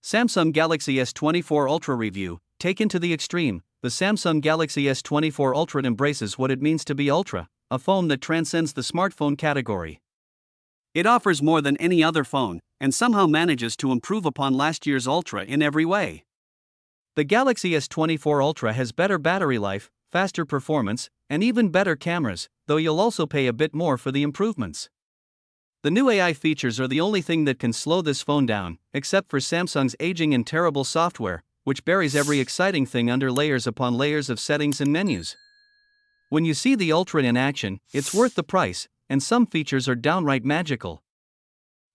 Samsung Galaxy S24 Ultra review, taken to the extreme. The Samsung Galaxy S24 Ultra embraces what it means to be ultra, a phone that transcends the smartphone category. It offers more than any other phone, and somehow manages to improve upon last year's Ultra in every way. The Galaxy S24 Ultra has better battery life, faster performance, and even better cameras, though you'll also pay a bit more for the improvements. The new AI features are the only thing that can slow this phone down, except for Samsung's aging and terrible software, which buries every exciting thing under layers upon layers of settings and menus. When you see the Ultra in action, it's worth the price, and some features are downright magical.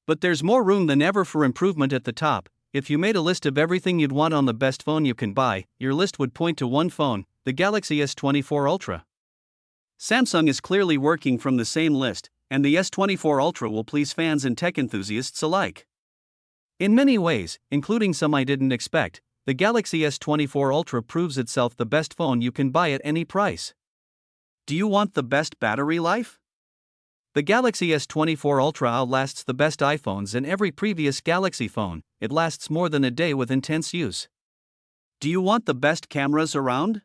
But there's more room than ever for improvement at the top. If you made a list of everything you'd want on the best phone you can buy, your list would point to one phone, the Galaxy S24 Ultra. Samsung is clearly working from the same list, and the S24 Ultra will please fans and tech enthusiasts alike. In many ways, including some I didn't expect, the Galaxy S24 Ultra proves itself the best phone you can buy at any price. Do you want the best battery life? The Galaxy S24 Ultra outlasts the best iPhones and every previous Galaxy phone. It lasts more than a day with intense use. Do you want the best cameras around?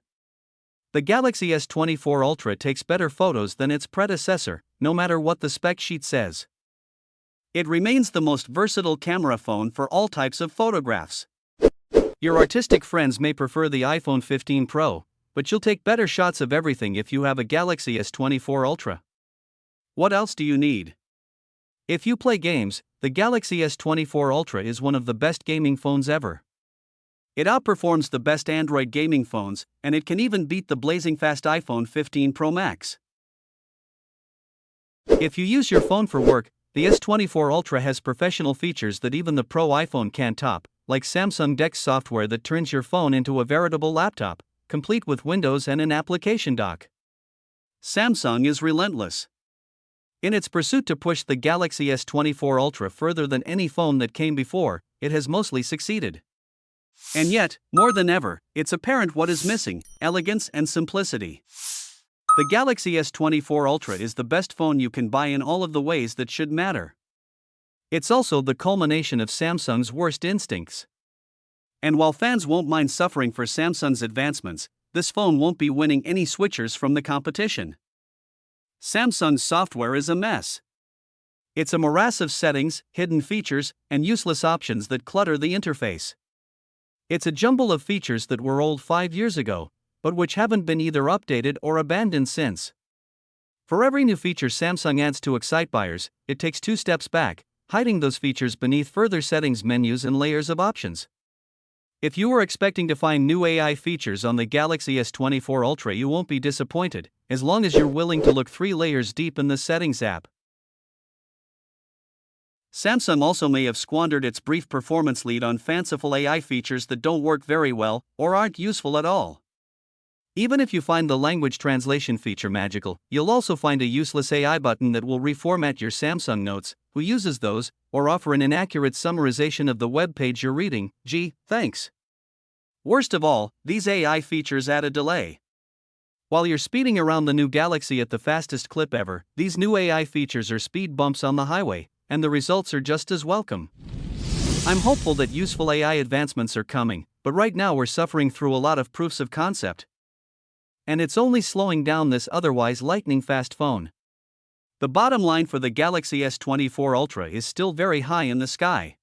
The Galaxy S24 Ultra takes better photos than its predecessor, no matter what the spec sheet says. It remains the most versatile camera phone for all types of photographs. Your artistic friends may prefer the iPhone 15 Pro, but you'll take better shots of everything if you have a Galaxy S24 Ultra. What else do you need? If you play games, the Galaxy S24 Ultra is one of the best gaming phones ever. It outperforms the best Android gaming phones, and it can even beat the blazing fast iPhone 15 Pro Max. If you use your phone for work, the S24 Ultra has professional features that even the Pro iPhone can't top, like Samsung DeX software that turns your phone into a veritable laptop, complete with Windows and an application dock. Samsung is relentless. In its pursuit to push the Galaxy S24 Ultra further than any phone that came before, it has mostly succeeded. And yet, more than ever, it's apparent what is missing: elegance and simplicity. The Galaxy S24 Ultra is the best phone you can buy in all of the ways that should matter. It's also the culmination of Samsung's worst instincts. And while fans won't mind suffering for Samsung's advancements, this phone won't be winning any switchers from the competition. Samsung's software is a mess. It's a morass of settings, hidden features, and useless options that clutter the interface. It's a jumble of features that were old 5 years ago, but which haven't been either updated or abandoned since. For every new feature Samsung adds to excite buyers, it takes 2 steps back, hiding those features beneath further settings menus and layers of options. If you were expecting to find new AI features on the Galaxy S24 Ultra, you won't be disappointed, as long as you're willing to look 3 layers deep in the Settings app. Samsung also may have squandered its brief performance lead on fanciful AI features that don't work very well or aren't useful at all. Even if you find the language translation feature magical, you'll also find a useless AI button that will reformat your Samsung Notes. Who uses those, or offer an inaccurate summarization of the web page you're reading? Gee, thanks. Worst of all, these AI features add a delay. While you're speeding around the new Galaxy at the fastest clip ever, these new AI features are speed bumps on the highway, and the results are just as welcome. I'm hopeful that useful AI advancements are coming, but right now we're suffering through a lot of proofs of concept. And it's only slowing down this otherwise lightning-fast phone. The bottom line for the Galaxy S24 Ultra is still very high in the sky.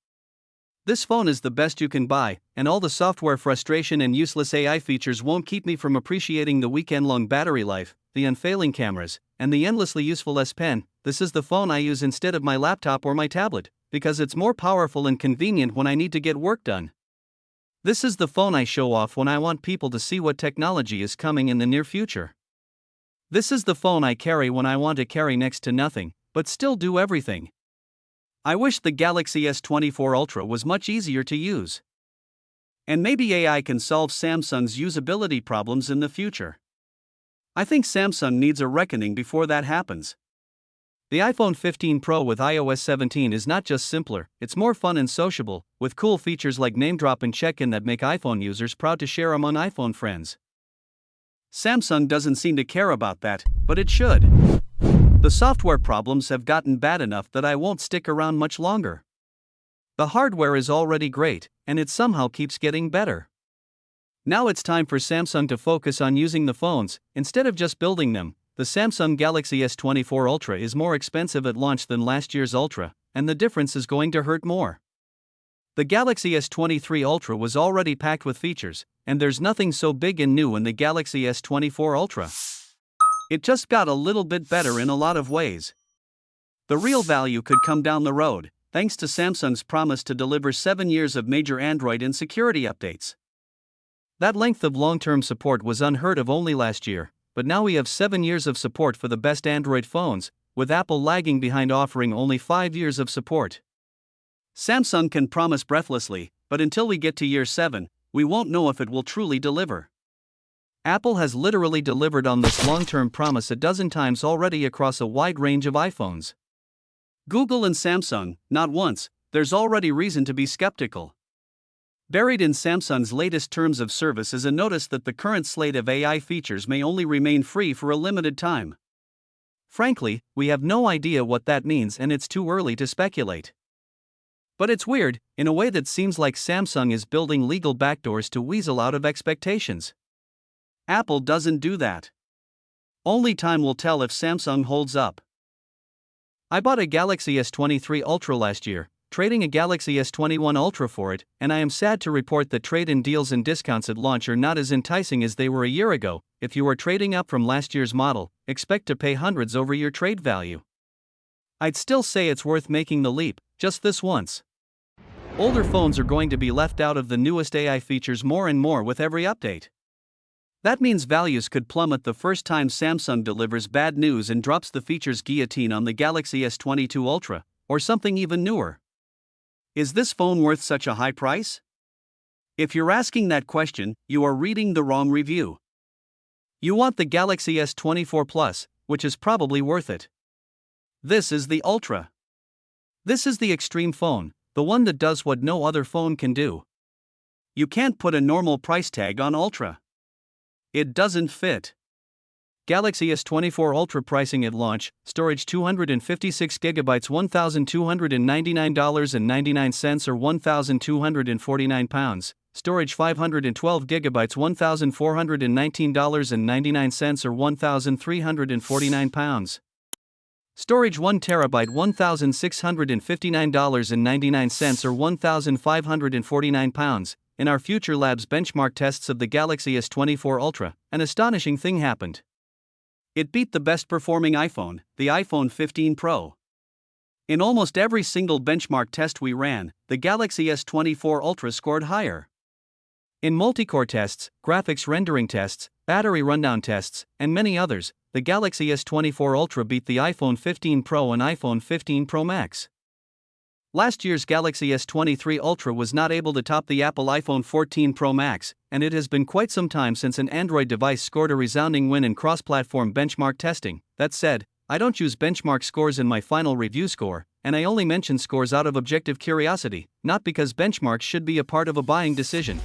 This phone is the best you can buy, and all the software frustration and useless AI features won't keep me from appreciating the weekend-long battery life, the unfailing cameras, and the endlessly useful S Pen. This is the phone I use instead of my laptop or my tablet, because it's more powerful and convenient when I need to get work done. This is the phone I show off when I want people to see what technology is coming in the near future. This is the phone I carry when I want to carry next to nothing, but still do everything. I wish the Galaxy S24 Ultra was much easier to use. And maybe AI can solve Samsung's usability problems in the future. I think Samsung needs a reckoning before that happens. The iPhone 15 Pro with iOS 17 is not just simpler, it's more fun and sociable, with cool features like name drop and check-in that make iPhone users proud to share among iPhone friends. Samsung doesn't seem to care about that, but it should. The software problems have gotten bad enough that I won't stick around much longer. The hardware is already great, and it somehow keeps getting better. Now it's time for Samsung to focus on using the phones, instead of just building them. The Samsung Galaxy S24 Ultra is more expensive at launch than last year's Ultra, and the difference is going to hurt more. The Galaxy S23 Ultra was already packed with features, and there's nothing so big and new in the Galaxy S24 Ultra. It just got a little bit better in a lot of ways. The real value could come down the road, thanks to Samsung's promise to deliver 7 years of major Android and security updates. That length of long-term support was unheard of only last year, but now we have 7 years of support for the best Android phones, with Apple lagging behind offering only 5 years of support. Samsung can promise breathlessly, but until we get to year 7, we won't know if it will truly deliver. Apple has literally delivered on this long-term promise a dozen times already across a wide range of iPhones. Google and Samsung, not once. There's already reason to be skeptical. Buried in Samsung's latest terms of service is a notice that the current slate of AI features may only remain free for a limited time. Frankly, we have no idea what that means and it's too early to speculate. But it's weird, in a way that seems like Samsung is building legal backdoors to weasel out of expectations. Apple doesn't do that. Only time will tell if Samsung holds up. I bought a Galaxy S23 Ultra last year, trading a Galaxy S21 Ultra for it, and I am sad to report that trade-in deals and discounts at launch are not as enticing as they were a year ago. If you are trading up from last year's model, expect to pay hundreds over your trade value. I'd still say it's worth making the leap, just this once. Older phones are going to be left out of the newest AI features more and more with every update. That means values could plummet the first time Samsung delivers bad news and drops the features guillotine on the Galaxy S22 Ultra, or something even newer. Is this phone worth such a high price? If you're asking that question, you are reading the wrong review. You want the Galaxy S24 Plus, which is probably worth it. This is the Ultra. This is the extreme phone, the one that does what no other phone can do. You can't put a normal price tag on Ultra. It doesn't fit. Galaxy S24 Ultra pricing at launch, storage 256GB $1,299.99 or £1,249, storage 512GB $1,419.99 or £1,349, storage 1TB $1,659.99 or £1,549. In our Future Labs benchmark tests of the Galaxy S24 Ultra, an astonishing thing happened. It beat the best performing iPhone, the iPhone 15 Pro. In almost every single benchmark test we ran, the Galaxy S24 Ultra scored higher. In multi-core tests, graphics rendering tests, battery rundown tests, and many others, the Galaxy S24 Ultra beat the iPhone 15 Pro and iPhone 15 Pro Max. Last year's Galaxy S23 Ultra was not able to top the Apple iPhone 14 Pro Max, and it has been quite some time since an Android device scored a resounding win in cross-platform benchmark testing. That said, I don't use benchmark scores in my final review score, and I only mention scores out of objective curiosity, not because benchmarks should be a part of a buying decision.